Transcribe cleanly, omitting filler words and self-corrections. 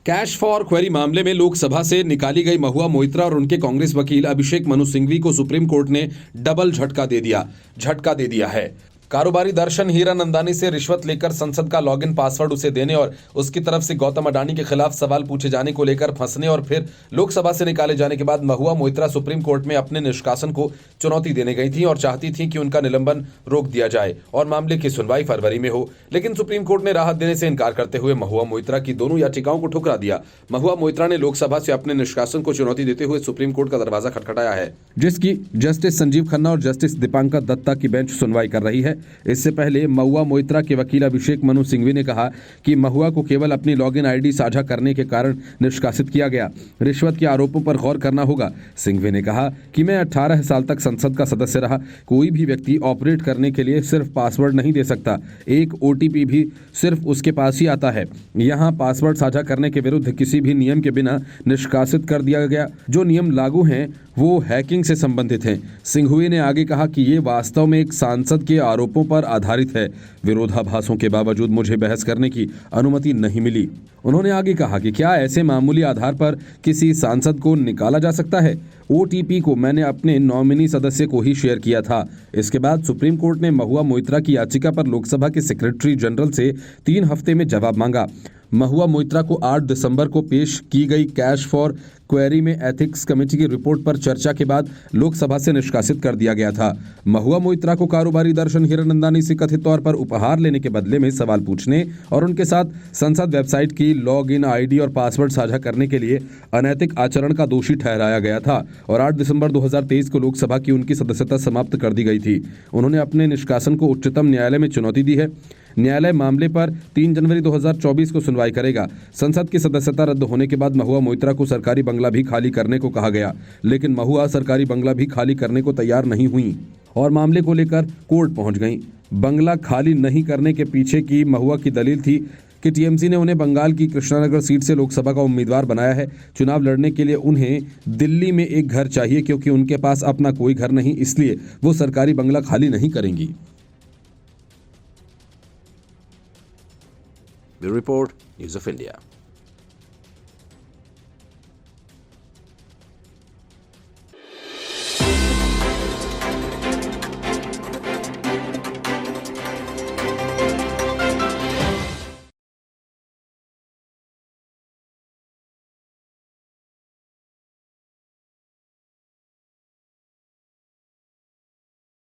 Cash for query मामले में लोकसभा से निकाली गई महुआ मोइत्रा और उनके कांग्रेस वकील अभिषेक मनु सिंघवी को सुप्रीम कोर्ट ने डबल झटका दे दिया है। कारोबारी दर्शन हीरानंदानी से रिश्वत लेकर संसद का लॉगिन पासवर्ड उसे देने और उसकी तरफ से गौतम अडानी के खिलाफ सवाल पूछे जाने को लेकर फंसने और फिर लोकसभा से निकाले जाने के बाद महुआ मोइत्रा सुप्रीम कोर्ट में अपने निष्कासन को चुनौती देने गई थी और चाहती थी कि उनका निलंबन रोक दिया जाए और मामले की सुनवाई फरवरी में हो, लेकिन सुप्रीम कोर्ट ने राहत देने से इनकार करते हुए महुआ मोइत्रा की दोनों याचिकाओं को ठुकरा दिया। महुआ मोइत्रा ने लोकसभा से अपने निष्कासन को चुनौती देते हुए सुप्रीम कोर्ट का दरवाजा खटखटाया है, जिसकी जस्टिस संजीव खन्ना और जस्टिस दीपांकर दत्ता की बेंच सुनवाई कर रही है। इससे पहले महुआ मोइत्रा के वकील अभिषेक मनु सिंघवी ने कहा कि महुआ को केवल अपनी लॉगिन आईडी साझा करने के कारण निष्कासित किया गया। रिश्वत के आरोपों पर गौर करना होगा। सिंघवी ने कहा कि मैं 18 साल तक संसद का सदस्य रहा। कोई भी व्यक्ति ऑपरेट करने के लिए सिर्फ पासवर्ड नहीं दे सकता, एक ओटीपी भी सिर्फ उसके पास ही आता है। यहाँ पासवर्ड साझा करने के विरुद्ध किसी भी नियम के बिना निष्कासित कर दिया गया। जो नियम लागू हैं वो हैकिंग से संबंधित हैं। सिंघवी ने आगे कहा कि ये वास्तव में एक सांसद के आरोपों पर आधारित है। विरोधाभासों के बावजूद मुझे बहस करने की अनुमति नहीं मिली। उन्होंने आगे कहा कि क्या ऐसे मामूली आधार पर किसी सांसद को निकाला जा सकता है? ओटीपी को मैंने अपने नॉमिनी सदस्य को ही शेयर किया था। इसके बाद सुप्रीम कोर्ट ने महुआ मोइत्रा की याचिका पर लोकसभा के सेक्रेटरी जनरल से 3 हफ्ते में जवाब मांगा। महुआ मोइत्रा को 8 दिसंबर को पेश की गई कैश फॉर क्वेरी में एथिक्स कमेटी की रिपोर्ट पर चर्चा के बाद लोकसभा से निष्कासित कर दिया गया था। महुआ मोइत्रा को कारोबारी दर्शन हीरानंदानी से कथित तौर पर उपहार लेने के बदले में सवाल पूछने और उनके साथ संसद वेबसाइट की लॉग इन आईडी और पासवर्ड साझा करने के लिए अनैतिक आचरण का दोषी ठहराया गया था और 8 दिसंबर 2023 को लोकसभा की उनकी सदस्यता समाप्त कर दी गई थी। उन्होंने अपने निष्कासन को उच्चतम न्यायालय में चुनौती दी है। न्यायालय मामले पर 3 जनवरी 2024 को सुनवाई करेगा। संसद की सदस्यता रद्द होने के बाद महुआ मोइत्रा को सरकारी बंगला भी खाली करने को कहा गया, लेकिन महुआ सरकारी बंगला भी खाली करने को तैयार नहीं हुई और मामले को लेकर कोर्ट पहुंच गईं। बंगला खाली नहीं करने के पीछे की महुआ की दलील थी कि टीएमसी ने उन्हें बंगाल की कृष्णानगर सीट से लोकसभा का उम्मीदवार बनाया है। चुनाव लड़ने के लिए उन्हें दिल्ली में एक घर चाहिए क्योंकि उनके पास अपना कोई घर नहीं, इसलिए वो सरकारी बंगला खाली नहीं करेंगी। The report, News of India.